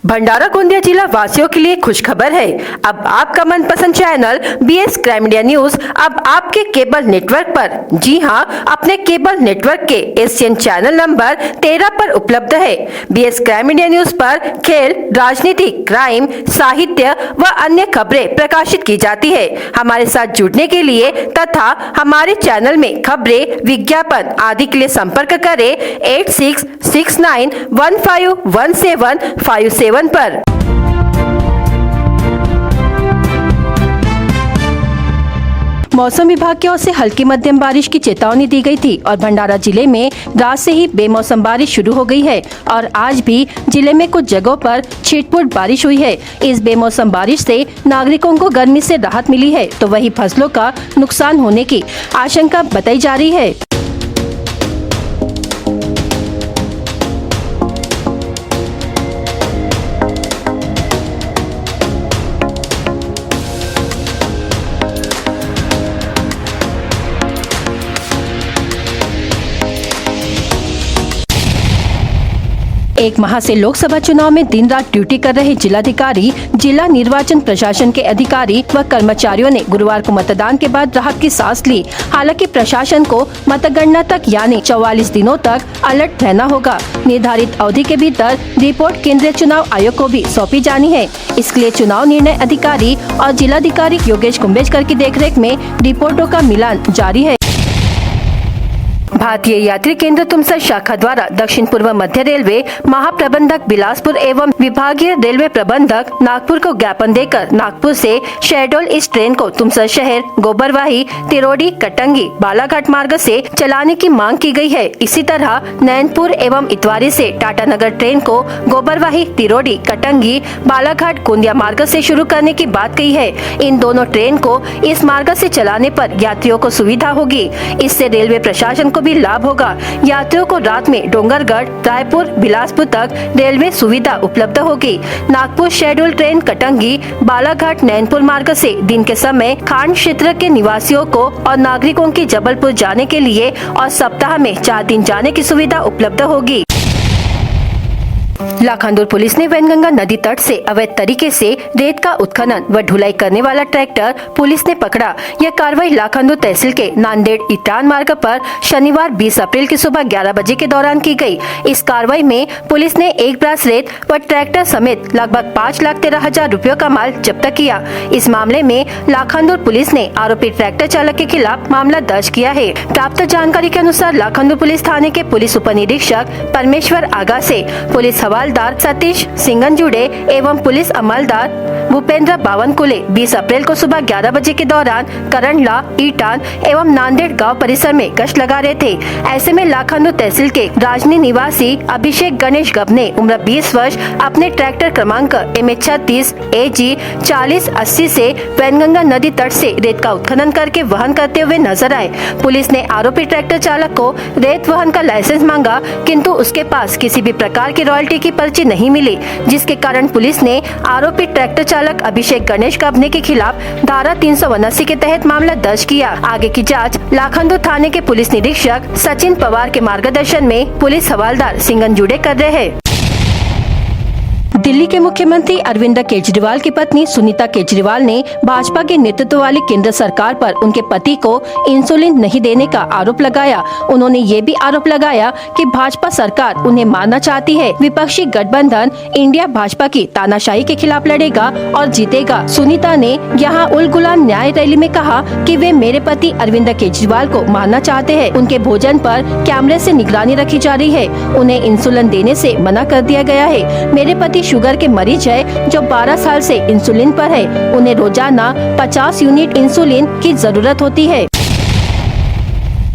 भंडारा गोंदिया जिला वासियों के लिए खुशखबर है। अब आपका मनपसंद channel BS crime media news अब आपके केबल नेटवर्क पर, जी हां, अपने केबल नेटवर्क के एशियन चैनल नंबर 13 पर उपलब्ध है। BS क्राइम मीडिया न्यूज पर खेल, राजनीति, क्राइम, साहित्य व अन्य खबरें प्रकाशित की जाती है। हमारे साथ जुड़ने के लिए तथा हमारे चैनल में खबरें, विज्ञापन आदि के लिए संपर्क करें 8669151757 पर। मौसम विभाग की ओर से हल्की मध्यम बारिश की चेतावनी दी गई थी और भंडारा जिले में रात से ही बेमौसम बारिश शुरू हो गई है और आज भी जिले में कुछ जगहों पर छिटपुट बारिश हुई है। इस बेमौसम बारिश से नागरिकों को गर्मी से राहत मिली है, तो वही फसलों का नुकसान होने की आशंका बताई जा रही है। एक माह से लोकसभा चुनाव में दिन रात ड्यूटी कर रहे जिलाधिकारी, जिला निर्वाचन प्रशासन के अधिकारी व कर्मचारियों ने गुरुवार को मतदान के बाद राहत की सांस ली। हालांकि प्रशासन को मतगणना तक यानी 44 दिनों तक अलर्ट रहना होगा। निर्धारित अवधि के भीतर रिपोर्ट केंद्रीय चुनाव आयोग को भी सौंपी जानी है। इसके लिए चुनाव निर्णय अधिकारी और जिलाधिकारी योगेश कुंभेजकर की देखरेख में रिपोर्टों का मिलान जारी है। भारतीय यात्री केंद्र तुमसर शाखा द्वारा दक्षिण पूर्व मध्य रेलवे महाप्रबंधक बिलासपुर एवं विभागीय रेलवे प्रबंधक नागपुर को ज्ञापन देकर नागपुर से शेड्यूल इस ट्रेन को तुमसर शहर, गोबरवाही, तिरोडी, कटंगी, बालाघाट मार्ग से चलाने की मांग की गई है। इसी तरह नैनपुर एवं इतवारी से टाटानगर ट्रेन को गोबरवाही, तिरोडी, कटंगी, बालाघाट, गोंदिया मार्ग से शुरू करने की बात कही है। इन दोनों ट्रेन को इस मार्ग से चलाने पर यात्रियों को सुविधा होगी। इससे रेलवे प्रशासन को भी लाभ होगा। यात्रियों को रात में डोंगरगढ़, रायपुर, बिलासपुर तक रेलवे सुविधा उपलब्ध होगी। नागपुर शेड्यूल ट्रेन कटंगी, बालाघाट, नैनपुर मार्ग से दिन के समय खांड क्षेत्र के निवासियों को और नागरिकों की जबलपुर जाने के लिए और सप्ताह में 4 दिन जाने की सुविधा उपलब्ध होगी। लाखांदूर पुलिस ने वैनगंगा नदी तट से अवैध तरीके से रेत का उत्खनन व ढुलाई करने वाला ट्रैक्टर पुलिस ने पकड़ा। यह कार्रवाई लाखांदूर तहसील के नांदेड़ इटान मार्ग पर शनिवार 20 अप्रैल की सुबह 11 बजे के दौरान की गई। इस कार्रवाई में पुलिस ने एक ब्रास रेत व ट्रैक्टर समेत लगभग 5,13,000 रुपयों का माल जब्त किया। इस मामले में लाखांदूर पुलिस ने आरोपी ट्रैक्टर चालक के खिलाफ मामला दर्ज किया है। प्राप्त जानकारी के अनुसार लाखांदूर पुलिस थाने के पुलिस उप निरीक्षक परमेश्वर आगा से पुलिस हवालदार सतीश सिंगनजुड़े एवं पुलिस अमलदार भूपेंद्र बावनकुले 20 अप्रैल को सुबह 11 बजे के दौरान करंडला, ईटान एवं नांदेड़ गांव परिसर में गश्त लगा रहे थे। ऐसे में लाखांदूर तहसील के राजनी निवासी अभिषेक गणेश गबने उम्र 20 वर्ष अपने ट्रैक्टर क्रमांक MH36 AG 4080 से वैनगंगा नदी तट से रेत का उत्खनन करके वहन करते हुए नजर आए। पुलिस ने आरोपी ट्रैक्टर चालक को रेत वहन का लाइसेंस मांगा, किंतु उसके पास किसी भी प्रकार की रॉयल्टी की पर्ची नहीं मिली, जिसके कारण पुलिस ने आरोपी ट्रैक्टर चालक अभिषेक गणेश गबने के खिलाफ धारा 379 के तहत मामला दर्ज किया। आगे की जांच लाखांदूर थाने के पुलिस निरीक्षक सचिन पवार के मार्गदर्शन में पुलिस हवालदार सिंगनजुड़े कर रहे हैं। दिल्ली के मुख्यमंत्री अरविंद केजरीवाल की पत्नी सुनीता केजरीवाल ने भाजपा के नेतृत्व वाली केंद्र सरकार पर उनके पति को इंसुलिन नहीं देने का आरोप लगाया। उन्होंने ये भी आरोप लगाया कि भाजपा सरकार उन्हें मारना चाहती है। विपक्षी गठबंधन इंडिया भाजपा की तानाशाही के खिलाफ लड़ेगा और जीतेगा। सुनीता ने यहाँ उल गुलान न्याय रैली में कहा कि वे मेरे पति अरविंद केजरीवाल को मारना चाहते हैं। उनके भोजन पर कैमरे से निगरानी रखी जा रही है। उन्हें इंसुलिन देने से मना कर दिया गया है। मेरे पति शुगर के मरीज है जो 12 साल से इंसुलिन पर है। उन्हें रोजाना 50 यूनिट इंसुलिन की जरूरत होती है।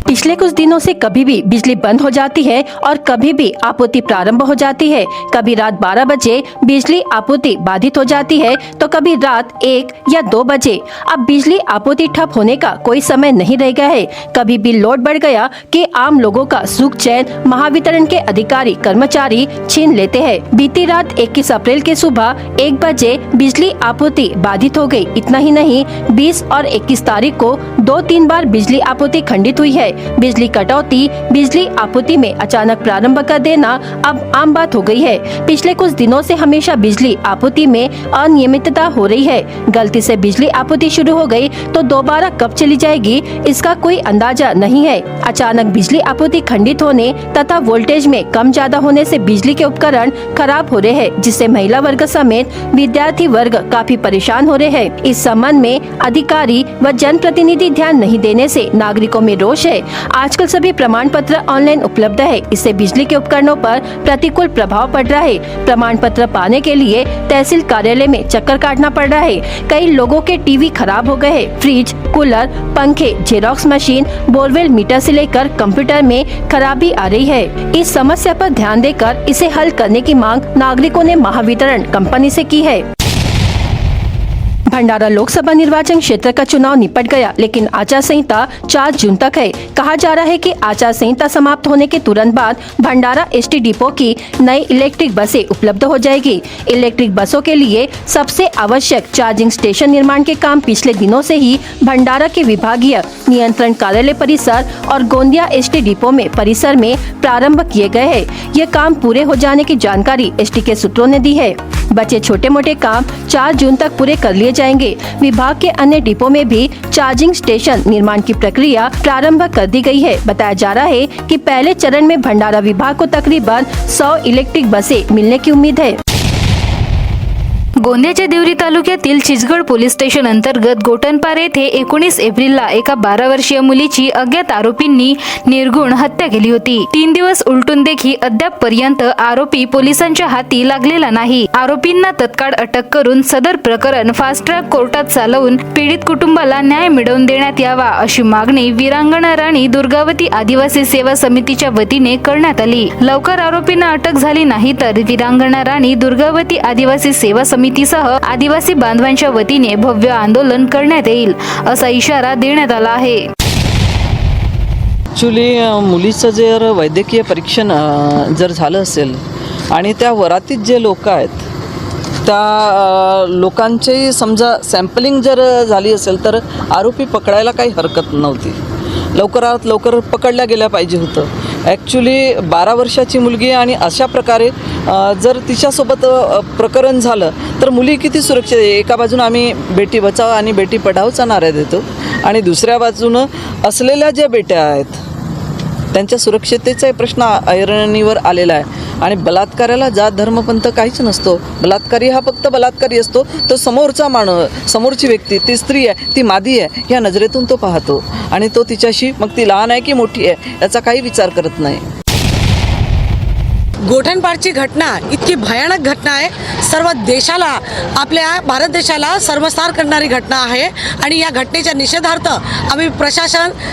पिछले कुछ दिनों से कभी भी बिजली बंद हो जाती है और कभी भी आपूर्ति प्रारंभ हो जाती है। कभी रात 12 बजे बिजली आपूर्ति बाधित हो जाती है तो कभी रात 1 या 2 बजे। अब बिजली आपूर्ति ठप होने का कोई समय नहीं रह गया है। कभी भी लोड बढ़ गया कि आम लोगों का सुख चैन महावितरण के अधिकारी कर्मचारी छीन लेते हैं। बीती रात 21 अप्रैल की सुबह 1 बजे बिजली आपूर्ति बाधित हो गई। इतना ही नहीं, 20 और 21 तारीख को 2-3 बार बिजली आपूर्ति खंडित हुई है। बिजली कटौती बिजली आपूर्ति में अचानक प्रारंभ कर देना अब आम बात हो गई है। पिछले कुछ दिनों से हमेशा बिजली आपूर्ति में अनियमितता हो रही है। गलती से बिजली आपूर्ति शुरू हो गई तो दोबारा कब चली जाएगी इसका कोई अंदाजा नहीं है। अचानक बिजली आपूर्ति खंडित होने तथा वोल्टेज में कम ज्यादा होने से बिजली के उपकरण खराब हो रहे हैं, जिससे महिला वर्ग समेत विद्यार्थी वर्ग काफी परेशान हो रहे हैं। इस संबंध में अधिकारी व जनप्रतिनिधि ध्यान नहीं देने से नागरिकों में रोष है। आजकल सभी प्रमाण पत्र ऑनलाइन उपलब्ध है, इससे बिजली के उपकरणों पर प्रतिकूल प्रभाव पड़ रहा है। प्रमाण पत्र पाने के लिए तहसील कार्यालय में चक्कर काटना पड़ रहा है। कई लोगों के टीवी खराब हो गए हैं। फ्रिज, कूलर, पंखे, जेरॉक्स मशीन, बोरवेल मीटर से लेकर कंप्यूटर में खराबी आ रही है। इस समस्या पर ध्यान देकर इसे हल करने की मांग नागरिकों ने महावितरण कंपनी से की है। भंडारा लोकसभा निर्वाचन क्षेत्र का चुनाव निपट गया, लेकिन आचार संहिता 4 जून तक है। कहा जा रहा है कि आचार संहिता समाप्त होने के तुरंत बाद भंडारा एसटी डिपो की नई इलेक्ट्रिक बसें उपलब्ध हो जाएगी। इलेक्ट्रिक बसों के लिए सबसे आवश्यक चार्जिंग स्टेशन निर्माण के काम पिछले दिनों से ही भंडारा के विभागीय नियंत्रण कार्यालय परिसर और गोंदिया एसटी डिपो में परिसर में प्रारंभ किए गए हैं। ये काम पूरे हो जाने की जानकारी एसटी के सूत्रों ने दी है। बचे छोटे मोटे काम 4 जून तक पूरे कर लिए जाएंगे। विभाग के अन्य डिपो में भी चार्जिंग स्टेशन निर्माण की प्रक्रिया प्रारंभ कर दी गई है। बताया जा रहा है कि पहले चरण में भंडारा विभाग को तकरीबन 100 इलेक्ट्रिक बसें मिलने की उम्मीद है। गोंदियाच्या देवरी तालुक्यातील चिचगड पोलीस स्टेशन अंतर्गत गोटनपार येथे 19 एप्रिलला एका 12 वर्षीय मुलीची अज्ञात आरोपींनी निर्घृण हत्या केली होती। 3 दिवस उलटून देखील अद्याप पर्यंत आरोपी पोलिसांच्या हाती लागलेला नाही। आरोपींना तत्काळ अटक करून सदर प्रकरण फास्ट ट्रॅक कोर्टात चालवून पीडित कुटुंबाला न्याय मिळवून देण्यात यावा अशी मागणी वीरांगना राणी दुर्गावती आदिवासी सेवा समितीच्या वतीने करण्यात आली। लवकर आरोपींना अटक झाली नाही तर वीरांगना राणी दुर्गावती आदिवासी सेवा समितीसह आदिवासी बांधवांच्या वतीने भव्य आंदोलन करण्यात येईल असा इशारा देण्यात आला आहे। ॲक्च्युली मुलीचं जर वैद्यकीय परीक्षण जर झालं असेल आणि त्या वरातीत जे लोक आहेत त्या लोकांची समजा सॅम्पलिंग जर झाली असेल तर आरोपी पकडायला काही हरकत नव्हती। लवकरात लवकर पकडल्या गेल्या पाहिजे होतं। ॲक्च्युली 12 वर्षाची मुलगी आणि अशा प्रकारे जर तिच्यासोबत प्रकरण झालं तर मुली किती सुरक्षित आहे। एका बाजूनं आम्ही बेटी बचाव आणि बेटी पढावचा नारा देतो आणि दुसऱ्या बाजूनं असलेल्या ज्या बेट्या आहेत त्यांच्या सुरक्षिततेचा प्रश्न ऐरणीवर आलेला आहे। आणि बलात्काराला जात धर्मपंथ काहीच नसतो। बलात्कारी हा फक्त बलात्कारी असतो, तो समोरचा समोरची व्यक्ती, ती स्त्री आहे, ती मादी आहे, ह्या नजरेतून तो पाहतो आणि तो तिच्याशी मग ती लहान आहे की मोठी आहे याचा काही विचार करत नाही। गोठणपाडची घटना इतकी भयानक घटना आहे, सर्व देशाला, आपल्या भारत देशाला सर्वसार करणारी घटना आहे आणि या घटनेच्या निषेधार्थ आम्ही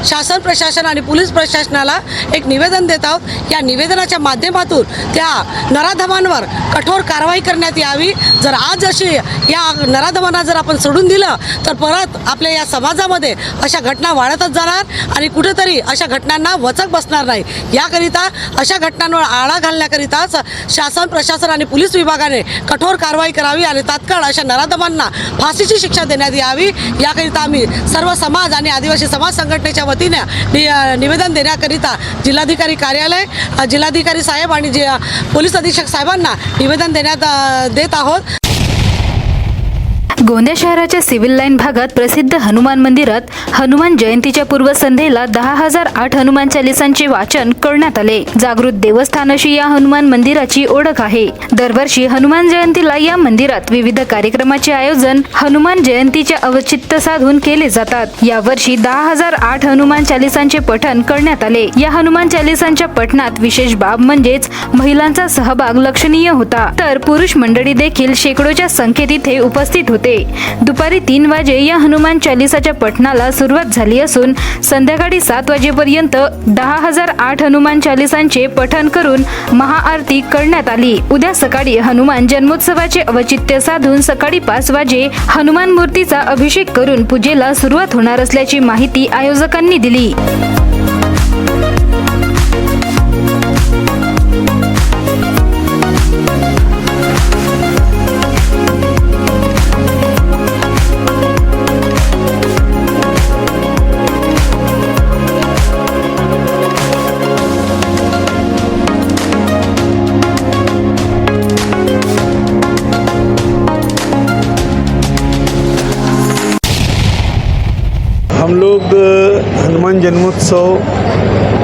शासन प्रशासन आणि पोलीस प्रशासनाला एक निवेदन देत आहोत। या निवेदनाच्या माध्यमातून त्या नराधमांवर कठोर कारवाई करण्यात यावी। जर आज अशी या नराधमांना जर आपण सोडून दिलं तर परत आपल्या या समाजामध्ये अशा घटना वाढतच जाणार आणि कुठेतरी अशा घटनांना वचक बसणार नाही। याकरिता अशा घटनांवर आळा घालण्याकरिता शासन प्रशासन आणि पोलीस विभागाने कठोर कारवाई करावी आणि तात्काळ अशा नराधमांना फाशीची शिक्षा देण्यात यावी। याकरिता आम्ही सर्व समाज आणि आदिवासी समाज संघटनेच्या वतीने निवेदन देण्याकरिता जिल्हाधिकारी कार्यालय, जिल्हाधिकारी साहेब आणि पोलीस अधीक्षक साहेबांना निवेदन देत आहोत। गोंदिया शहराच्या सिव्हिल लाईन भागात प्रसिद्ध हनुमान मंदिरात हनुमान जयंतीच्या पूर्वसंध्येला 10,008 हनुमान चालिसांचे वाचन करण्यात आले। जागृत देवस्थान अशी या हनुमान मंदिराची ओळख आहे। दरवर्षी हनुमान जयंतीला या मंदिरात विविध कार्यक्रमाचे आयोजन हनुमान जयंतीचे औचित्य साधून केले जातात। यावर्षी 10,008 हनुमान चालिसांचे पठण करण्यात आले। या हनुमान चालिसांच्या पठणात विशेष बाब म्हणजेच महिलांचा सहभाग लक्षणीय होता, तर पुरुष मंडळी देखील शेकडोच्या संख्येत इथे उपस्थित होते। दुपारी 3 वाजे या हनुमान चालिसाच्या पठणाला सुरुवात झाली असून संध्याकाळी 7 वाजेपर्यंत 10,008 हनुमान चालिसांचे पठण करून महाआरती करण्यात आली। उद्या सकाळी हनुमान जन्मोत्सवाचे औचित्य साधून सकाळी 5 वाजे हनुमान मूर्तीचा अभिषेक करून पूजेला सुरुवात होणार असल्याची माहिती आयोजकांनी दिली। हम लोग हनुमान जन्मोत्सव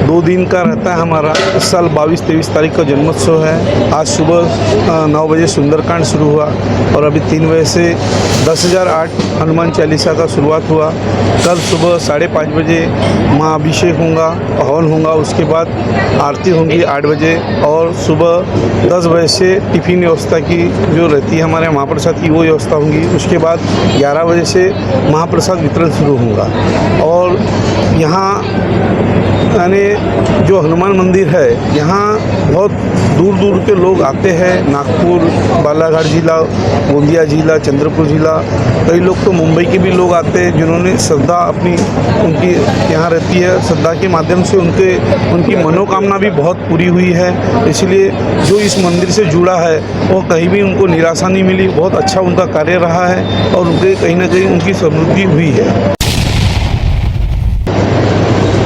2 दिन का रहता है हमारा। इस साल 22-23 तारीख को जन्मोत्सव है। आज सुबह 9 बजे सुंदरकांड शुरू हुआ और अभी 3 बजे से 10,008 हनुमान चालीसा का शुरुआत हुआ। कल सुबह 5:30 बजे महाअभिषेक होगा, हवन होगा, उसके बाद आरती होगी 8 बजे और सुबह 10 बजे से टिफ़िन व्यवस्था की जो रहती है हमारे महाप्रसाद की वो व्यवस्था होगी। उसके बाद 11 बजे से महाप्रसाद वितरण शुरू होगा। और यहाँ यानी जो हनुमान मंदिर है यहाँ बहुत दूर दूर के लोग आते हैं। नागपुर, बालाघाट जिला, गोंदिया जिला, चंद्रपुर जिला, कई लोग तो मुंबई के भी लोग आते हैं जिन्होंने श्रद्धा अपनी उनकी यहाँ रहती है। श्रद्धा के माध्यम से उनकी मनोकामना भी बहुत पूरी हुई है। इसलिए जो इस मंदिर से जुड़ा है वो कहीं भी उनको निराशा नहीं मिली। बहुत अच्छा उनका कार्य रहा है और उनके कहीं ना कहीं उनकी समृद्धि हुई है।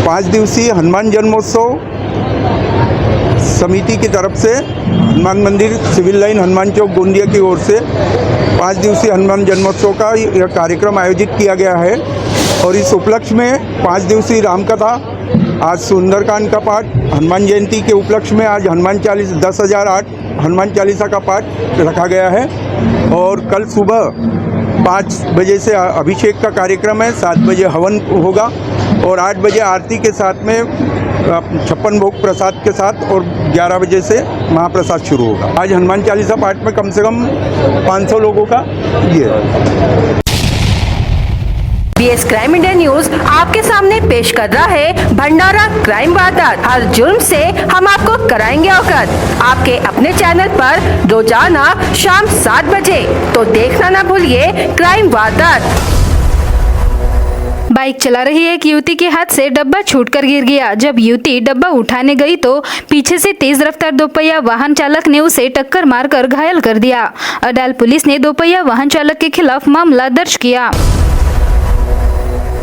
5 दिवसीय हनुमान जन्मोत्सव समिति की तरफ से हनुमान मंदिर सिविल लाइन हनुमान चौक गोंदिया की ओर से 5 दिवसीय हनुमान जन्मोत्सव का यह कार्यक्रम आयोजित किया गया है। और इस उपलक्ष्य में 5 दिवसीय रामकथा, आज सुंदरकांड का पाठ, हनुमान जयंती के उपलक्ष्य में आज हनुमान चालीसा 10,008 हनुमान चालीसा का पाठ रखा गया है। और कल सुबह 5 बजे से अभिषेक का कार्यक्रम है, 7 बजे हवन होगा और 8 बजे आरती के साथ में 56 भोग प्रसाद के साथ और 11 बजे से महाप्रसाद शुरू होगा। आज हनुमान चालीसा पाठ में कम से कम 500 लोगों का ये है। BS क्राइम इंडिया न्यूज आपके सामने पेश कर रहा है भंडारा क्राइम वारदात। हर जुर्म से हम आपको कराएंगे अवगत। आपके अपने चैनल पर रोजाना शाम 7 बजे, तो देखना ना भूलिए क्राइम वारदात। बाइक चला रही एक युवती के हाथ से डब्बा छूटकर गिर गया। जब युवती डब्बा उठाने गई तो पीछे से तेज रफ्तार दोपहिया वाहन चालक ने उसे टक्कर मारकर घायल कर दिया। अडाल पुलिस ने दोपहिया वाहन चालक के खिलाफ मामला दर्ज किया।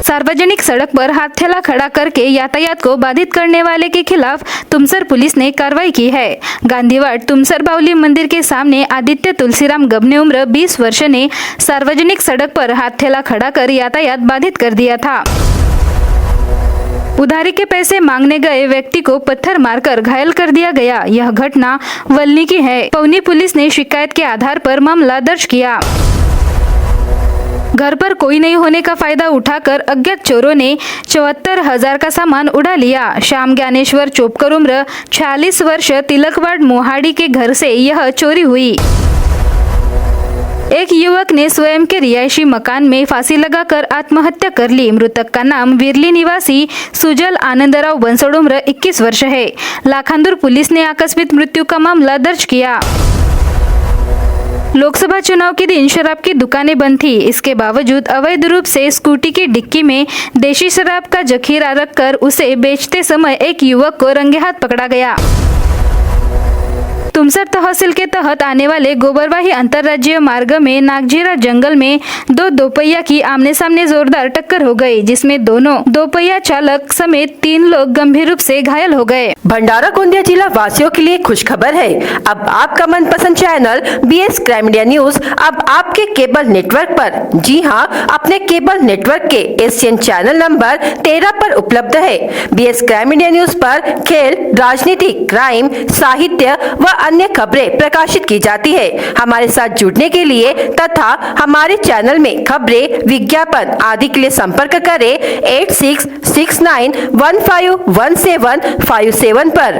सार्वजनिक सड़क पर हाथ ठेला खड़ा करके यातायात को बाधित करने वाले के खिलाफ तुमसर पुलिस ने कार्रवाई की है। गांधीवाड़ तुमसर बावली मंदिर के सामने आदित्य तुलसीराम गबने उम्र 20 वर्ष ने सार्वजनिक सड़क पर हाथ ठेला खड़ा कर यातायात बाधित कर दिया था। उधारी के पैसे मांगने गए व्यक्ति को पत्थर मारकर घायल कर दिया गया। यह घटना वल्ली की है। पवनी पुलिस ने शिकायत के आधार पर मामला दर्ज किया। घर पर कोई नहीं होने का फायदा उठाकर अज्ञात चोरों ने 74,000 का सामान उड़ा लिया। श्याम ज्ञानेश्वर चोपकर उम्र 46 वर्ष तिलकवाड़ मोहाड़ी के घर से यह चोरी हुई। एक युवक ने स्वयं के रिहायशी मकान में फांसी लगाकर आत्महत्या कर ली। मृतक का नाम विरली निवासी सुजल आनंदराव बंसोड़ उम्र 21 वर्ष है। लाखांदूर पुलिस ने आकस्मिक मृत्यु का मामला दर्ज किया। लोकसभा चुनाव के दिन शराब की दुकानें बंद थी। इसके बावजूद अवैध रूप से स्कूटी की डिक्की में देशी शराब का जखीरा रखकर उसे बेचते समय एक युवक को रंगे हाथ पकड़ा गया। तुमसर तहसील के तहत आने वाले गोबरवाही अंतर्राज्यीय मार्ग में नागजीरा जंगल में 2 दोपहिया की आमने सामने जोरदार टक्कर हो गई, जिसमें दोनों दोपहिया चालक समेत 3 लोग गंभीर रूप से घायल हो गए। भंडारा गोंदिया जिला वासियों के लिए खुश खबर है। अब आपका मनपसंद channel BS crime India news अब आपके केबल नेटवर्क पर, जी हाँ, अपने केबल नेटवर्क के एशियन चैनल नंबर 13 पर उपलब्ध है। BS क्राइम इंडिया न्यूज पर खेल, राजनीति, क्राइम, साहित्य व अन्य खबरें प्रकाशित की जाती है। हमारे साथ जुड़ने के लिए तथा हमारे चैनल में खबरें, विज्ञापन आदि के लिए संपर्क करें 8669151757 पर।